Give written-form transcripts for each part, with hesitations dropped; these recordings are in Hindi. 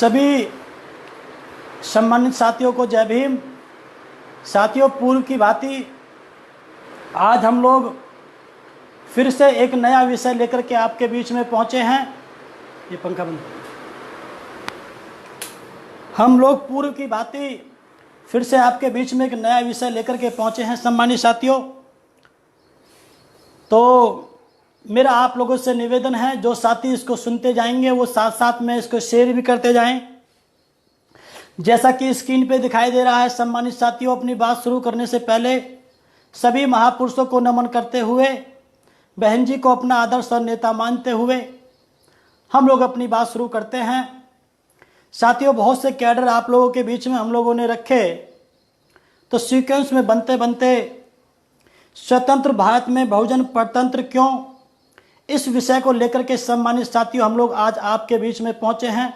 सभी सम्मानित साथियों को जय भीम। साथियों, पूर्व की भांति आज हम लोग फिर से एक नया विषय लेकर के आपके बीच में पहुंचे हैं। ये पंखा बंद। हम लोग पूर्व की भांति फिर से आपके बीच में एक नया विषय लेकर के पहुंचे हैं सम्मानित साथियों। तो मेरा आप लोगों से निवेदन है, जो साथी इसको सुनते जाएंगे वो साथ साथ में इसको शेयर भी करते जाएं। जैसा कि स्क्रीन पे दिखाई दे रहा है सम्मानित साथियों, अपनी बात शुरू करने से पहले सभी महापुरुषों को नमन करते हुए, बहन जी को अपना आदर्श और नेता मानते हुए हम लोग अपनी बात शुरू करते हैं। साथियों, बहुत से कैडर आप लोगों के बीच में हम लोगों ने रखे, तो सीक्वेंस में बनते बनते स्वतंत्र भारत में बहुजन परतंत्र क्यों, इस विषय को लेकर के सम्मानित साथियों हम लोग आज आपके बीच में पहुंचे हैं।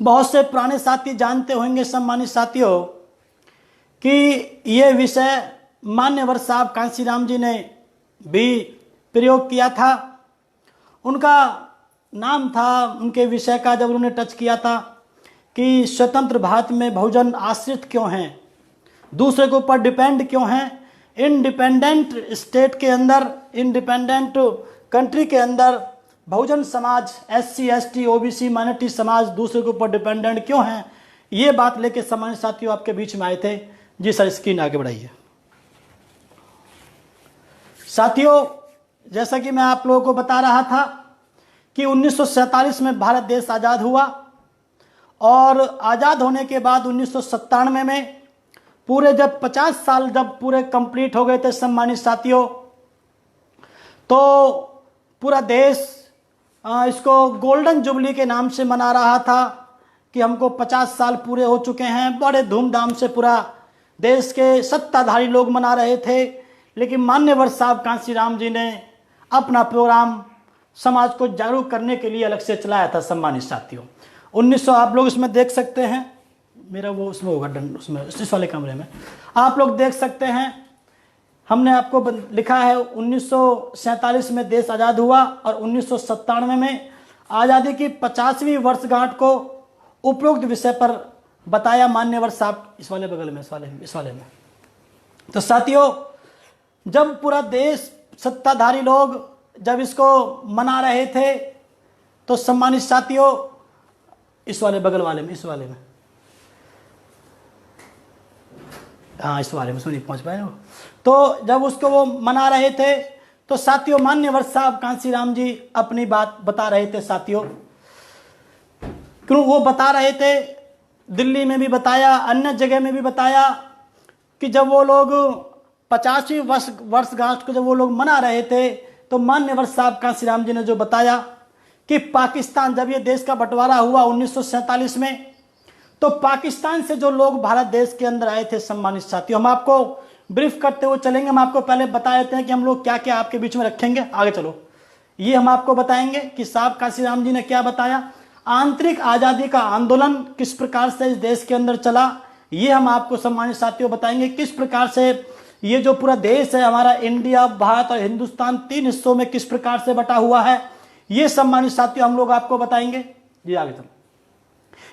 बहुत से पुराने साथी जानते होंगे सम्मानित साथियों कि ये विषय मान्यवर साहब कांशीराम जी ने भी प्रयोग किया था। उनका नाम था, उनके विषय का जब उन्होंने टच किया था कि स्वतंत्र भारत में बहुजन आश्रित क्यों हैं, दूसरे के ऊपर डिपेंड क्यों हैं। इंडिपेंडेंट स्टेट के अंदर, इंडिपेंडेंट कंट्री के अंदर Bahujan Samaj, SC ST OBC minority समाज दूसरे के ऊपर डिपेंडेंट क्यों हैं, ये बात लेके सम्मानित साथियों आपके बीच में आए थे। जी सर, स्क्रीन आगे बढ़ाइए। साथियों, जैसा कि मैं आप लोगों को बता रहा था कि 1947 में भारत देश आज़ाद हुआ और आज़ाद होने के बाद 1997 में पूरे जब 50 साल जब पूरे कंप्लीट हो गए थे सम्मानित साथियों, तो पूरा देश इसको गोल्डन जुबली के नाम से मना रहा था कि हमको 50 साल पूरे हो चुके हैं। बड़े धूमधाम से पूरा देश के सत्ताधारी लोग मना रहे थे, लेकिन मान्यवर साहब कांशीराम जी ने अपना प्रोग्राम समाज को जागरूक करने के लिए अलग से चलाया था सम्मानित साथियों। 1900 आप लोग इसमें देख सकते हैं, मेरा वो उसमें होगा डन, उसमें इस वाले कमरे में आप लोग देख सकते हैं। हमने आपको लिखा है 1947 में देश आज़ाद हुआ और 1997 में आज़ादी की 50वीं वर्षगांठ को उपरोक्त विषय पर बताया मान्यवर साहब। इस वाले बगल में, इस वाले में। तो साथियों, जब पूरा देश सत्ताधारी लोग जब इसको मना रहे थे, तो सम्मानित साथियों इस वाले बगल वाले में, इस वाले में, हाँ इस वाले में नहीं पहुंच पाए वो। तो जब उसको वो मना रहे थे, तो साथियों मान्यवर साहब कांशीराम जी अपनी बात बता रहे थे। साथियों, क्यों वो बता रहे थे, दिल्ली में भी बताया, अन्य जगह में भी बताया कि जब वो लोग 50वीं वर्षगांठ को जब वो लोग मना रहे थे, तो मान्यवर साहब कांशीराम जी ने जो बताया कि पाकिस्तान, जब ये देश का बंटवारा हुआ 1947 में, तो पाकिस्तान से जो लोग भारत देश के अंदर आए थे सम्मानित साथियों, हम आपको ब्रीफ करते हुए चलेंगे। हम आपको पहले बता देते हैं कि हम लोग क्या क्या आपके बीच में रखेंगे। आगे चलो, ये हम आपको बताएंगे कि साहब कांशीराम जी ने क्या बताया। आंतरिक आज़ादी का आंदोलन किस प्रकार से इस देश के अंदर चला, ये हम आपको सम्मानित साथियों बताएंगे। किस प्रकार से ये जो पूरा देश है हमारा, इंडिया, भारत और हिंदुस्तान, 3 हिस्सों में किस प्रकार से बटा हुआ है, ये सम्मानित साथियों हम लोग आपको बताएंगे। जी आगे चलो,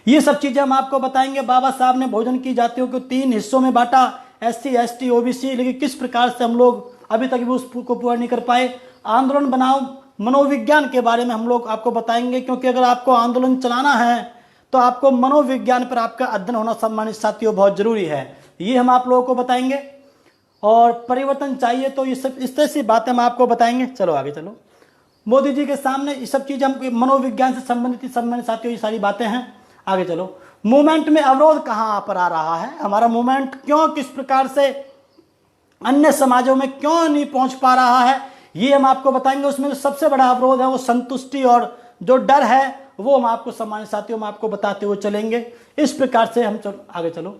ये सब चीजें हम आपको बताएंगे। बाबा साहब ने भोजन की जातियों को 3 हिस्सों में बांटा, SC ST OBC, लेकिन किस प्रकार से हम लोग अभी तक भी उसको पूरा नहीं कर पाए। आंदोलन बनाओ मनोविज्ञान के बारे में हम लोग आपको बताएंगे, क्योंकि अगर आपको आंदोलन चलाना है तो आपको मनोविज्ञान पर आपका अध्ययन होना सम्मानित साथियों बहुत जरूरी है। ये हम आप लोगों को बताएंगे। और परिवर्तन चाहिए तो ये सब इस तरह से बातें हम आपको बताएंगे। चलो आगे चलो, मोदी जी के सामने ये सब चीजें हम मनोविज्ञान से संबंधित सम्मानित साथियों ये सारी बातें हैं। आगे चलो, मूवमेंट में अवरोध कहाँ पर आ रहा है, हमारा मूवमेंट क्यों, किस प्रकार से अन्य समाजों में क्यों नहीं पहुंच पा रहा है, ये हम आपको बताएंगे। उसमें जो सबसे बड़ा अवरोध है वो संतुष्टि और जो डर है वो हम आपको सम्मानित साथियों हम आपको बताते हुए चलेंगे। इस प्रकार से हम आगे चलो,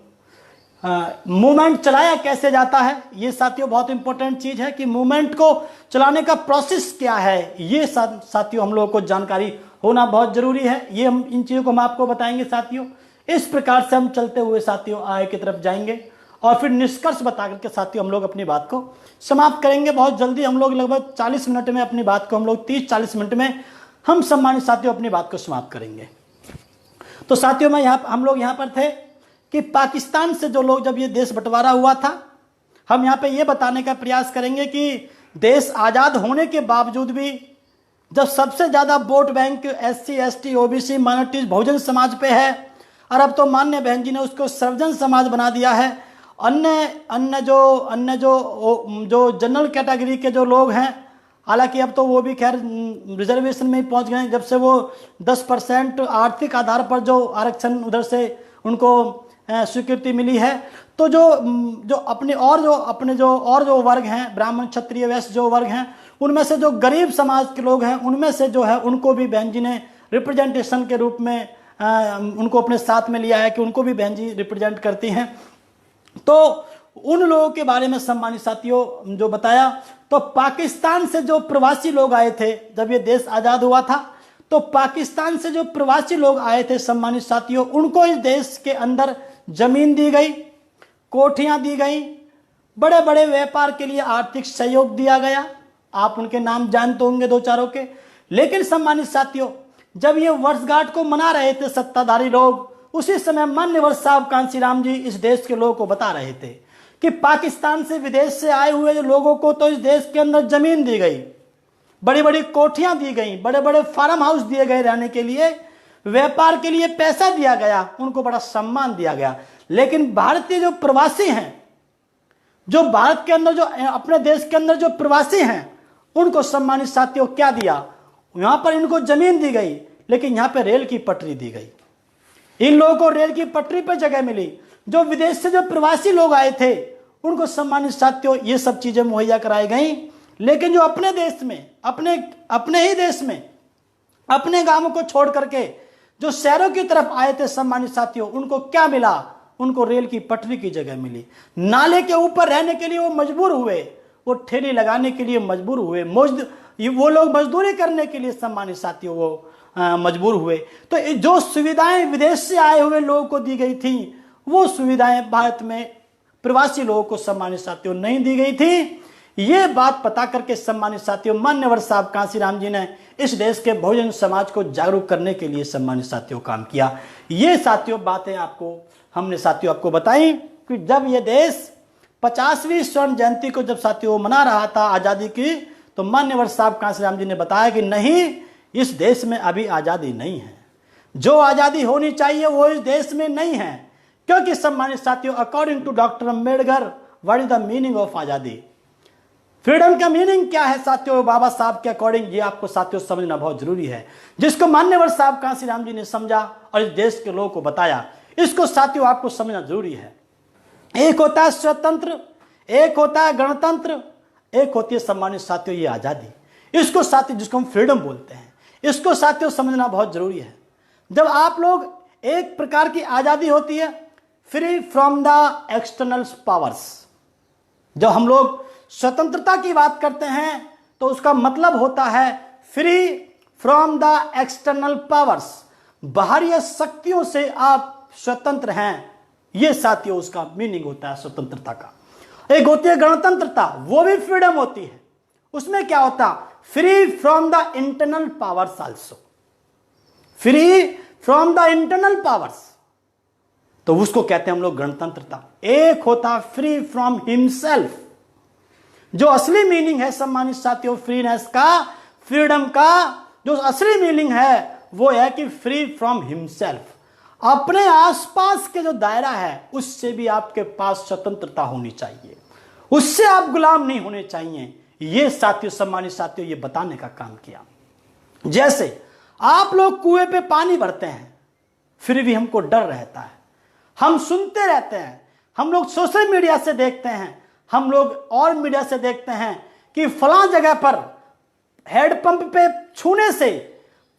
मूवमेंट चलाया कैसे जाता है, ये साथियों बहुत इंपॉर्टेंट चीज है कि मूवमेंट को चलाने का प्रोसेस क्या है, ये साथियों हम लोगों को जानकारी होना बहुत जरूरी है। ये हम इन चीजों को हम आपको बताएंगे साथियों। इस प्रकार से हम चलते हुए साथियों आगे की तरफ जाएंगे और फिर निष्कर्ष बता करके साथियों हम लोग अपनी बात को समाप्त करेंगे। बहुत जल्दी हम लोग लगभग 40 मिनट में अपनी बात को हम लोग 30-40 मिनट में हम सम्मानित साथियों अपनी बात को समाप्त करेंगे। तो साथियों में हम लोग यहाँ पर थे कि पाकिस्तान से जो लोग, जब ये देश बंटवारा हुआ था, हम यहाँ पे ये बताने का प्रयास करेंगे कि देश आज़ाद होने के बावजूद भी जब सबसे ज़्यादा vote bank SC ST OBC minorities बहुजन समाज पे है, और अब तो माननीय बहन जी ने उसको सर्वजन समाज बना दिया है। अन्य जो जनरल कैटेगरी के जो लोग हैं, हालांकि अब तो वो भी खैर रिजर्वेशन में ही पहुंच गए, जब से वो 10% आर्थिक आधार पर जो आरक्षण उधर से उनको स्वीकृति मिली है। तो जो अपने जो वर्ग हैं, ब्राह्मण क्षत्रिय वैश्य जो वर्ग हैं, उनमें से जो गरीब समाज के लोग हैं, उनमें से जो है उनको भी बहन जी ने रिप्रेजेंटेशन के रूप में उनको अपने साथ में लिया है कि उनको भी बहन जी रिप्रेजेंट करती हैं। तो उन लोगों के बारे में सम्मानित साथियों जो बताया, तो पाकिस्तान से जो प्रवासी लोग आए थे जब ये देश आज़ाद हुआ था, तो पाकिस्तान से जो प्रवासी लोग आए थे सम्मानित साथियों, उनको इस देश के अंदर जमीन दी गई, कोठियां दी गई, बड़े बड़े व्यापार के लिए आर्थिक सहयोग दिया गया। आप उनके नाम जानते होंगे दो चारों के। लेकिन सम्मानित साथियों, जब ये वर्षगांठ को मना रहे थे सत्ताधारी लोग, उसी समय माननीय साहब कांशीराम जी इस देश के लोगों को बता रहे थे कि पाकिस्तान से, विदेश से आए हुए लोगों को तो इस देश के अंदर जमीन दी गई, बड़ी बड़ी कोठियां दी गई, बड़े बड़े फार्म हाउस दिए गए रहने के लिए, व्यापार के लिए पैसा दिया गया, उनको बड़ा सम्मान दिया गया। लेकिन भारतीय जो प्रवासी हैं, जो भारत के अंदर, जो अपने देश के अंदर जो प्रवासी हैं, उनको सम्मानित साथियों क्या दिया? यहां पर इनको जमीन दी गई, लेकिन यहां पर रेल की पटरी दी गई। इन लोगों को रेल की पटरी पर जगह मिली। जो विदेश से जो प्रवासी लोग आए थे, उनको सम्मानित साथियों ये सब चीजें मुहैया कराई गई। लेकिन जो अपने देश में, अपने ही देश में, अपने गांवों को छोड़ करके जो शहरों की तरफ आए थे सम्मानित साथियों, उनको क्या मिला? उनको रेल की पटरी की जगह मिली। नाले के ऊपर रहने के लिए वो मजबूर हुए, वो ठेली लगाने के लिए मजबूर हुए, वो लोग मजदूरी करने के लिए सम्मानित साथियों वो मजबूर हुए। तो जो सुविधाएं विदेश से आए हुए लोगों को दी गई थी, वो सुविधाएं भारत में प्रवासी लोगों को सम्मानित साथियों नहीं दी गई थी। ये बात पता करके सम्मानित साथियों मान्यवर साहब कांशीराम जी ने इस देश के बहुजन समाज को जागरूक करने के लिए सम्मानित साथियों काम किया। ये साथियों बातें हमने साथियों आपको बताई कि जब ये देश 50वीं स्वर्ण जयंती को जब साथियों मना रहा था आजादी की, तो मान्यवर साहब कांशीराम जी ने बताया कि नहीं, इस देश में अभी आजादी नहीं है, जो आजादी होनी चाहिए वो इस देश में नहीं है। क्योंकि सम्मानित साथियों, according to doctor Ambedkar, what is the meaning of आजादी? फ्रीडम का मीनिंग क्या है साथियों? बाबा साहब के अकॉर्डिंग ये आपको साथियों समझना बहुत जरूरी है, जिसको मान्यवर साहब कांशीराम जी ने समझा और इस देश के लोगों को बताया। इसको साथियों आपको समझना जरूरी है। एक होता है स्वतंत्र, एक होता है गणतंत्र, एक होती है सम्मानित साथियों ये आजादी। इसको साथियों, जिसको हम फ्रीडम बोलते हैं, इसको साथियों समझना बहुत जरूरी है। जब आप लोग, एक प्रकार की आजादी होती है free from the external powers. जब हम लोग स्वतंत्रता की बात करते हैं तो उसका मतलब होता है free from the external powers, बाहरी शक्तियों से आप स्वतंत्र हैं। यह साथियों उसका मीनिंग होता है स्वतंत्रता का। एक होती है गणतंत्रता, वो भी फ्रीडम होती है। उसमें क्या होता? Free from the internal powers also, free from the internal powers, तो उसको कहते हैं हम लोग गणतंत्रता। एक होता फ्री फ्रॉम हिमसेल्फ, जो असली मीनिंग है सम्मानित साथियों फ्रीनेस का, फ्रीडम का जो असली मीनिंग है वो है कि फ्री फ्रॉम हिमसेल्फ, अपने आसपास के जो दायरा है उससे भी आपके पास स्वतंत्रता होनी चाहिए, उससे आप गुलाम नहीं होने चाहिए। ये साथियों सम्मानित साथियों ये बताने का काम किया। जैसे आप लोग कुएं पे पानी भरते हैं, फिर भी हमको डर रहता है, हम सुनते रहते हैं, हम लोग सोशल मीडिया से देखते हैं, हम लोग और मीडिया से देखते हैं कि फलां जगह पर हैंडपंप पे छूने से,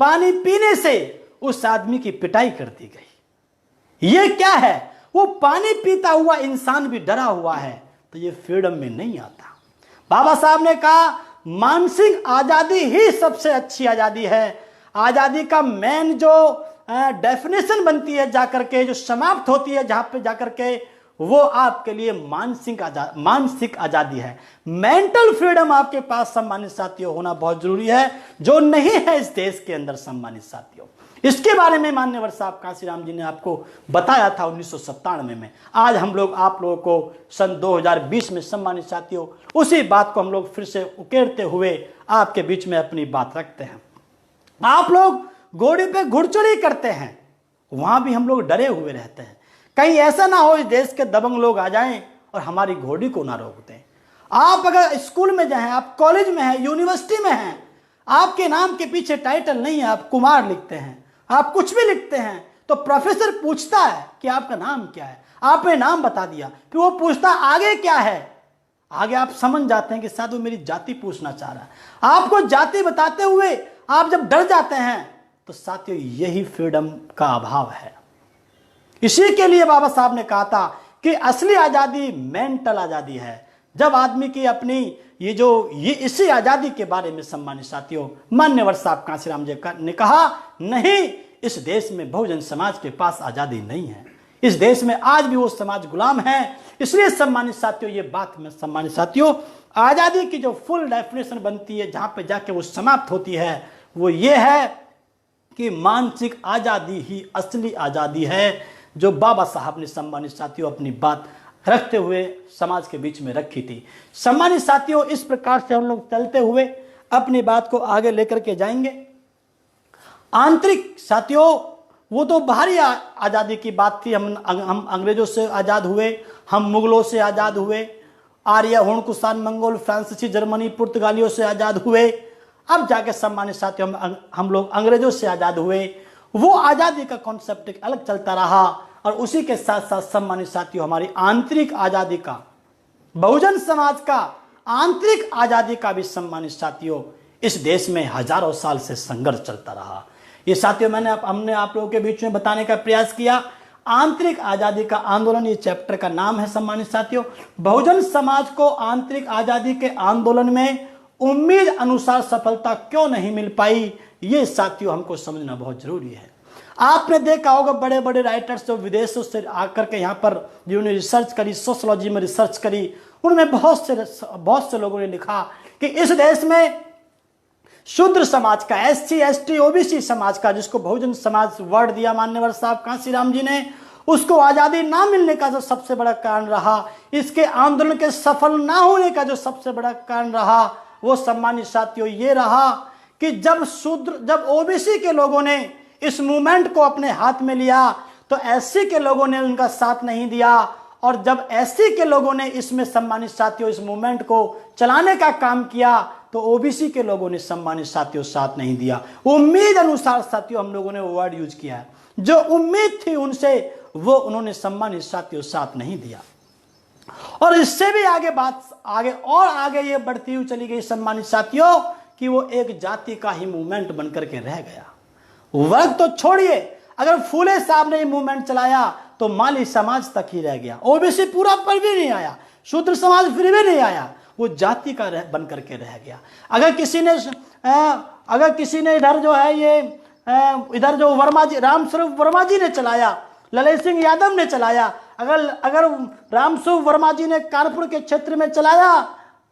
पानी पीने से उस आदमी की पिटाई कर दी गई। ये क्या है? वो पानी पीता हुआ इंसान भी डरा हुआ है, तो ये फ्रीडम में नहीं आता। बाबा साहब ने कहा मानसिक आजादी ही सबसे अच्छी आजादी है। आजादी का मेन जो डेफिनेशन बनती है जाकर के, जो समाप्त होती है जहां पे जाकर के, वो आपके लिए मानसिक आजादी है। मेंटल फ्रीडम आपके पास सम्मानित साथियों होना बहुत जरूरी है, जो नहीं है इस देश के अंदर सम्मानित साथियों। इसके बारे में मान्यवर साहब कांसीराम जी ने आपको बताया था 1997 में। आज हम लोग आप लोगों को सन 2020 में सम्मानित साथियों उसी बात को हम लोग फिर से उकेरते हुए आपके बीच में अपनी बात रखते हैं। आप लोग घोड़े पे घुड़चढ़ी करते हैं, वहां भी हम लोग डरे हुए रहते हैं, कहीं ऐसा ना हो इस देश के दबंग लोग आ जाएं और हमारी घोड़ी को ना रोक दें। आप अगर स्कूल में जाएं, आप कॉलेज में हैं, यूनिवर्सिटी में हैं, आपके नाम के पीछे टाइटल नहीं है, आप कुमार लिखते हैं, आप कुछ भी लिखते हैं, तो प्रोफेसर पूछता है कि आपका नाम क्या है, आपने नाम बता दिया, फिर वो पूछता आगे क्या है, आगे आप समझ जाते हैं कि शायद वो मेरी जाति पूछना चाह रहा है। आपको जाति बताते हुए आप जब डर जाते हैं तो साथियों यही फ्रीडम का अभाव है। इसी के लिए बाबा साहब ने कहा था कि असली आजादी मेंटल आजादी है, जब आदमी की अपनी ये इसी आजादी के बारे में सम्मानित साथियों मान्यवर साहब कांसीराम जी ने कहा, नहीं इस देश में बहुजन समाज के पास आजादी नहीं है, इस देश में आज भी वो समाज गुलाम है। इसलिए सम्मानित साथियों ये बात में सम्मानित साथियों आजादी की जो फुल डेफिनेशन बनती है, जहां पे जाके वो समाप्त होती है, वो ये है कि मानसिक आजादी ही असली आजादी है, जो बाबा साहब ने सम्मानित साथियों अपनी बात रखते हुए समाज के बीच में रखी थी। सम्मानित साथियों इस प्रकार से हम लोग चलते हुए अपनी बात को आगे लेकर के जाएंगे। आंतरिक साथियों वो तो बाहरी आजादी की बात थी, हम अंग्रेजों से आजाद हुए, हम मुगलों से आजाद हुए, आर्य हुण कुषाण मंगोल फ्रांसीसी जर्मनी पुर्तगालियों से आजाद हुए, अब जाके सम्मानित साथियों हम लोग अंग्रेजों से आजाद हुए। वो आजादी का कॉन्सेप्ट एक अलग चलता रहा और उसी के साथ साथ सम्मानित साथियों हमारी आंतरिक आजादी का, बहुजन समाज का आंतरिक आजादी का भी सम्मानित साथियों इस देश में हजारों साल से संघर्ष चलता रहा। ये साथियों हमने आप लोगों के बीच में बताने का प्रयास किया। आंतरिक आजादी का आंदोलन, ये चैप्टर का नाम है सम्मानित साथियों। बहुजन समाज को आंतरिक आजादी के आंदोलन में उम्मीद अनुसार सफलता क्यों नहीं मिल पाई, ये साथियों हमको समझना बहुत जरूरी है। आपने देखा होगा बड़े बड़े राइटर्स जो विदेशों से आकर के यहाँ पर जिन्होंने रिसर्च करी, सोशोलॉजी में रिसर्च करी, उनमें बहुत से लोगों ने लिखा कि इस देश में शूद्र समाज का, SC ST OBC समाज का, जिसको बहुजन समाज वर्ड दिया मान्यवर साहब कांसीराम जी ने, उसको आजादी ना मिलने का जो सबसे बड़ा कारण रहा, इसके आंदोलन के सफल ना होने का जो सबसे बड़ा कारण रहा, वो सम्मानित साथियों ये रहा कि जब OBC के लोगों ने इस मूवमेंट को अपने हाथ में लिया तो SC के लोगों ने उनका साथ नहीं दिया, और जब SC के लोगों ने इसमें सम्मानित साथियों इस मूवमेंट को चलाने का काम किया तो OBC के लोगों ने सम्मानित साथियों साथ नहीं दिया। उम्मीद अनुसार साथियों हम लोगों ने वो वर्ड यूज किया है, जो उम्मीद थी उनसे वो उन्होंने सम्मानित साथियों साथ नहीं दिया। और इससे भी आगे ये बढ़ती हुई चली गई सम्मानित साथियों कि वो एक जाति का ही मूवमेंट बनकर के रह गया। वर्ग तो छोड़िए, अगर फूले साहब ने ये मूवमेंट चलाया तो माली समाज तक ही रह गया, OBC पूरा पर भी नहीं आया, शूद्र समाज फिर भी नहीं आया, वो जाति का बन करके रह गया। अगर किसी ने इधर जो है ये इधर जो वर्मा जी, रामस्वरूप वर्मा जी ने चलाया, ललित सिंह यादव ने चलाया, अगर रामस्वरूप वर्मा जी ने कानपुर के क्षेत्र में चलाया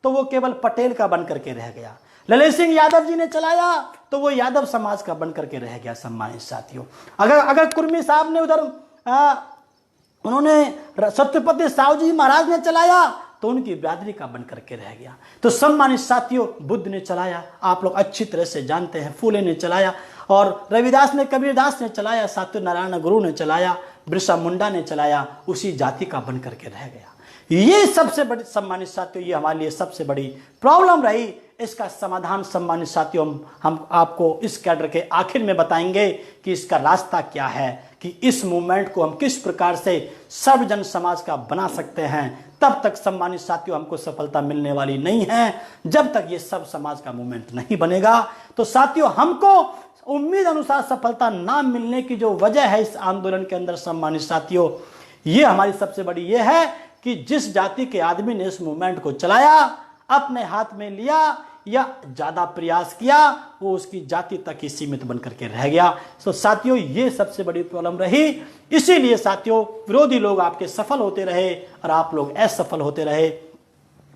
तो वो केवल पटेल का बन करके रह गया, ललित सिंह यादव जी ने चलाया तो वो यादव समाज का बन करके रह गया। सम्मानित साथियों अगर कुर्मी साहब ने उधर उन्होंने सत्यपति साहू जी महाराज ने चलाया तो उनकी बिरादरी का बन करके रह गया। तो सम्मानित साथियों बुद्ध ने चलाया, आप लोग अच्छी तरह से जानते हैं, फूले ने चलाया, और रविदास ने, कबीरदास ने चलाया, सात्य नारायण गुरु ने चलाया, बिरसा मुंडा ने चलाया, उसी जाति का बन करके रह गया। ये सबसे बड़ी सम्मानित साथियों, ये हमारे लिए सबसे बड़ी प्रॉब्लम रही। इसका समाधान सम्मानित साथियों हम आपको इस कैडर के आखिर में बताएंगे कि इसका रास्ता क्या है, कि इस मूवमेंट को हम किस प्रकार से सर्वजन समाज का बना सकते हैं। तब तक सम्मानित साथियों हमको सफलता मिलने वाली नहीं है जब तक ये सब समाज का मूवमेंट नहीं बनेगा। तो साथियों हमको उम्मीद अनुसार सफलता ना मिलने की जो वजह है इस आंदोलन के अंदर सम्मानित साथियों, ये हमारी सबसे बड़ी ये है कि जिस जाति के आदमी ने इस मूवमेंट को चलाया, अपने हाथ में लिया या ज्यादा प्रयास किया, वो उसकी जाति तक ही सीमित बन करके रह गया। तो साथियों ये सबसे बड़ी प्रॉब्लम रही। इसीलिए साथियों विरोधी लोग आपके सफल होते रहे और आप लोग असफल होते रहे।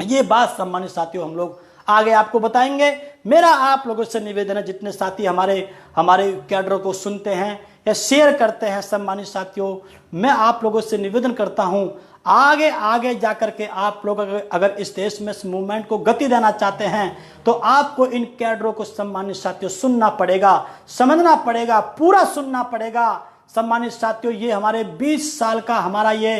ये बात सम्मानित साथियों हम लोग आगे आपको बताएंगे। मेरा आप लोगों से निवेदन है, जितने साथी हमारे हमारे कैडरों को सुनते हैं या शेयर करते हैं, सम्मानित साथियों, मैं आप लोगों से निवेदन करता हूं, आगे आगे जाकर के आप लोग अगर इस देश में इस मूवमेंट को गति देना चाहते हैं तो आपको इन कैडरों को सम्मानित साथियों सुनना पड़ेगा, समझना पड़ेगा, पूरा सुनना पड़ेगा। सम्मानित साथियों, ये हमारे 20 साल का हमारा ये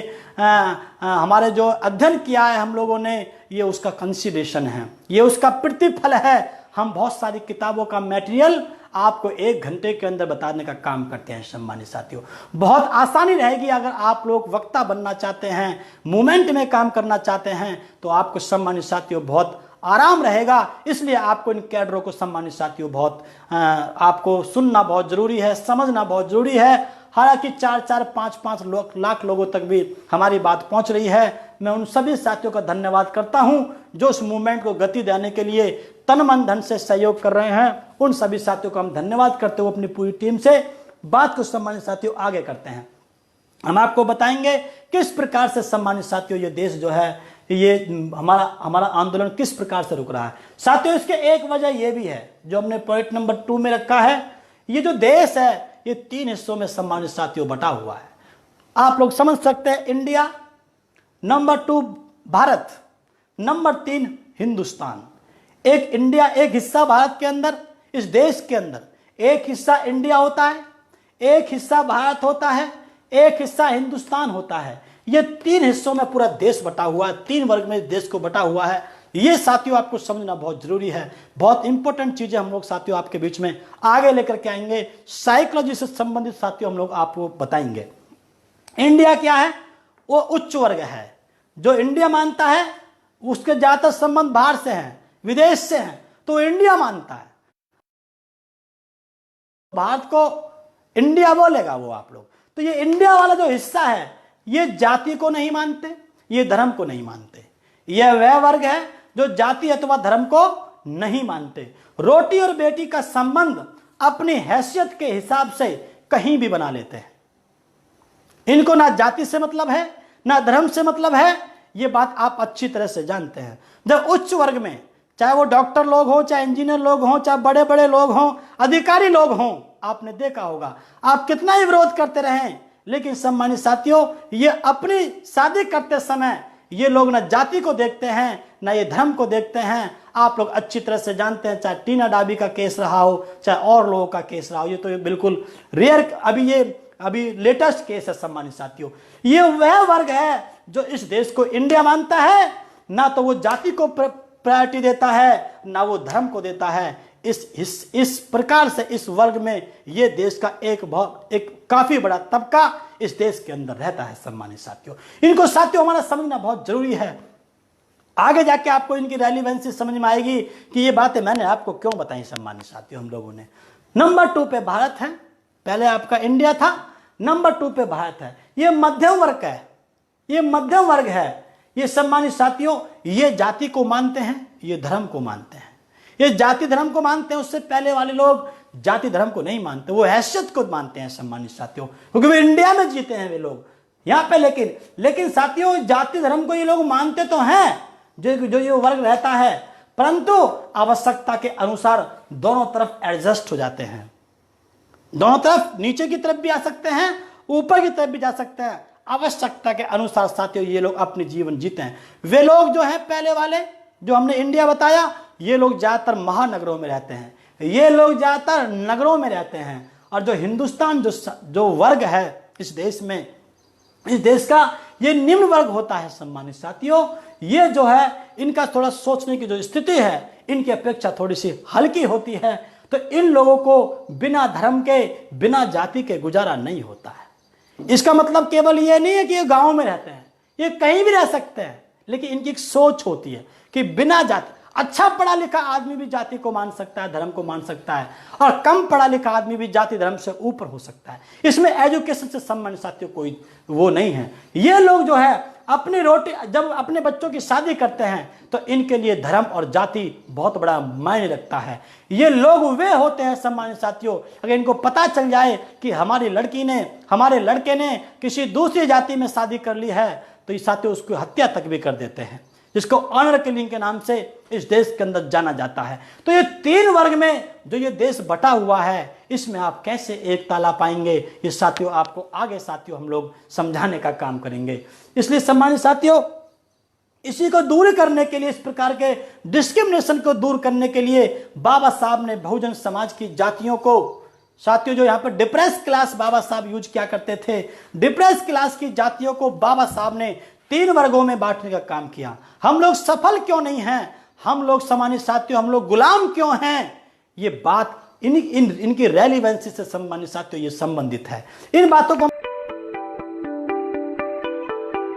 हमारे जो अध्ययन किया है हम लोगों ने, ये उसका कंसिडरेशन है, ये उसका प्रतिफल है। हम बहुत सारी किताबों का मटेरियल आपको 1 घंटे के अंदर बताने का काम करते हैं। सम्मानित साथियों, बहुत आसानी रहेगी अगर आप लोग वक्ता बनना चाहते हैं, मूवमेंट में काम करना चाहते हैं, तो आपको सम्मानित साथियों बहुत आराम रहेगा। इसलिए आपको इन कैडरों को सम्मानित साथियों बहुत आपको सुनना बहुत जरूरी है, समझना बहुत जरूरी है। हालांकि 4-4, 5-5 लाख लोगों तक भी हमारी बात पहुंच रही है। मैं उन सभी साथियों का धन्यवाद करता हूं जो इस मूवमेंट को गति देने के लिए तन मन धन से सहयोग कर रहे हैं। उन सभी साथियों को हम धन्यवाद करते हुए अपनी पूरी टीम से बात को सम्मानित साथियों आगे करते हैं। हम आपको बताएंगे किस प्रकार से सम्मानित साथियों ये देश जो है, ये हमारा आंदोलन किस प्रकार से रुक रहा है। साथियों, इसके एक वजह ये भी है जो हमने पॉइंट नंबर 2 में रखा है। ये जो देश है ये 3 हिस्सों में सम्मानित साथियों बटा हुआ है। आप लोग समझ सकते हैं, India, number 2 Bharat, number 3 Hindustan. एक इंडिया, एक हिस्सा भारत के अंदर, इस देश के अंदर एक हिस्सा इंडिया होता है, एक हिस्सा भारत होता है, एक हिस्सा हिंदुस्तान होता है। ये 3 हिस्सों में पूरा देश बटा हुआ है, 3 वर्ग में देश को बटा हुआ है। ये साथियों आपको समझना बहुत जरूरी है। बहुत इंपॉर्टेंट चीजें हम लोग साथियों आपके बीच में आगे लेकर के आएंगे। साइकोलॉजी से संबंधित साथियों हम लोग आपको बताएंगे। इंडिया क्या है? वो उच्च वर्ग है। जो इंडिया मानता है उसके ज्यादातर संबंध बाहर से हैं, विदेश से हैं, तो इंडिया मानता है। भारत को इंडिया बोलेगा वो आप लोग। तो ये इंडिया वाला जो हिस्सा है ये जाति को नहीं मानते, ये धर्म को नहीं मानते। यह वह वर्ग है जो जाति अथवा धर्म को नहीं मानते। रोटी और बेटी का संबंध अपनी हैसियत के हिसाब से कहीं भी बना लेते हैं। इनको ना जाति से मतलब है, ना धर्म से मतलब है। ये बात आप अच्छी तरह से जानते हैं। जब उच्च वर्ग में, चाहे वो डॉक्टर लोग हो, चाहे इंजीनियर लोग हों, चाहे बड़े बड़े लोग हों, अधिकारी लोग हों, आपने देखा होगा आप कितना ही विरोध करते रहें, लेकिन सम्मानित साथियों, ये अपनी शादी करते समय ये लोग ना जाति को देखते हैं, ना ये धर्म को देखते हैं। आप लोग अच्छी तरह से जानते हैं, चाहे टीना डाबी का केस रहा हो, चाहे और लोगों का केस रहा हो। ये तो बिल्कुल रेयर, अभी लेटेस्ट केस है। सम्मानित साथियों, ये वह वर्ग है जो इस देश को इंडिया मानता है। ना तो वो जाति को प्रायोरिटी देता है, ना वो धर्म को देता है। इस प्रकार से इस वर्ग में ये देश का एक काफी बड़ा तबका इस देश के अंदर रहता है। सम्मानित साथियों, इनको साथियों हमारा समझना बहुत जरूरी है। आगे जाके आपको इनकी रेलिवेंसी समझ में आएगी कि ये बातें मैंने आपको क्यों बताई। सम्मानित साथियों, हम लोगों ने नंबर 2 पे भारत है, पहले आपका इंडिया था, नंबर 2 पे भारत है। ये मध्यम वर्ग है, ये मध्यम वर्ग है। ये सम्मानित साथियों, ये जाति को मानते हैं, ये धर्म को मानते हैं। ये जाति धर्म को मानते हैं, उससे पहले वाले लोग जाति धर्म को नहीं मानते, वो हैसियत को मानते हैं। सम्मानित साथियों, क्योंकि वे इंडिया में जीते हैं वे लोग यहाँ पे। लेकिन साथियों, जाति धर्म को ये लोग मानते तो हैं, जो ये वर्ग रहता है, परंतु आवश्यकता के अनुसार दोनों तरफ एडजस्ट हो जाते हैं। दोनों तरफ, नीचे की तरफ भी आ सकते हैं, ऊपर की तरफ भी जा सकते हैं। आवश्यकता के अनुसार साथियों ये लोग अपने जीवन जीते हैं। वे लोग जो है पहले वाले, जो हमने इंडिया बताया, ये लोग ज्यादातर महानगरों में रहते हैं, ये लोग ज्यादातर नगरों में रहते हैं। और जो हिंदुस्तान जो वर्ग है इस देश में, इस देश का ये निम्न वर्ग होता है। सम्मानित साथियों, ये जो है इनका थोड़ा सोचने की जो स्थिति है इनकी अपेक्षा थोड़ी सी हल्की होती है। तो इन लोगों को बिना धर्म के, बिना जाति के गुजारा नहीं होता है। इसका मतलब केवल ये नहीं है कि ये गांव में रहते हैं, ये कहीं भी रह सकते हैं, लेकिन इनकी एक सोच होती है कि बिना जाति, अच्छा पढ़ा लिखा आदमी भी जाति को मान सकता है, धर्म को मान सकता है, और कम पढ़ा लिखा आदमी भी जाति धर्म से ऊपर हो सकता है। इसमें एजुकेशन से संबंधित साथियों कोई वो नहीं है। ये लोग जो है अपनी रोटी, जब अपने बच्चों की शादी करते हैं तो इनके लिए धर्म और जाति बहुत बड़ा मायने रखता है। ये लोग वे होते हैं सम्मानित साथियों, अगर इनको पता चल जाए कि हमारी लड़की ने, हमारे लड़के ने किसी दूसरी जाति में शादी कर ली है, तो ये साथियों उसकी हत्या तक भी कर देते हैं। जिसको ऑनर किलिंग के नाम से इस देश के अंदर जाना जाता है। तो ये 3 वर्ग में जो ये देश बटा हुआ है, इसमें आप कैसे एकता ला पाएंगे, ये साथियों आपको आगे साथियों हम लोग समझाने का काम करेंगे। इसलिए सम्मानित साथियों, इसी को दूर करने के लिए, इस प्रकार के डिस्क्रिमिनेशन को दूर करने के लिए बाबा साहब ने बहुजन समाज की जातियों को, साथियों जो यहाँ पर डिप्रेस क्लास बाबा साहब यूज किया करते थे, डिप्रेस क्लास की जातियों को बाबा साहब ने 3 वर्गों में बांटने का काम किया। हम लोग सफल क्यों नहीं हैं, हम लोग सम्मानित साथियों हम लोग गुलाम क्यों हैं, ये बात इनकी रेलिवेंसी से सम्मानित साथियों ये संबंधित है। इन बातों को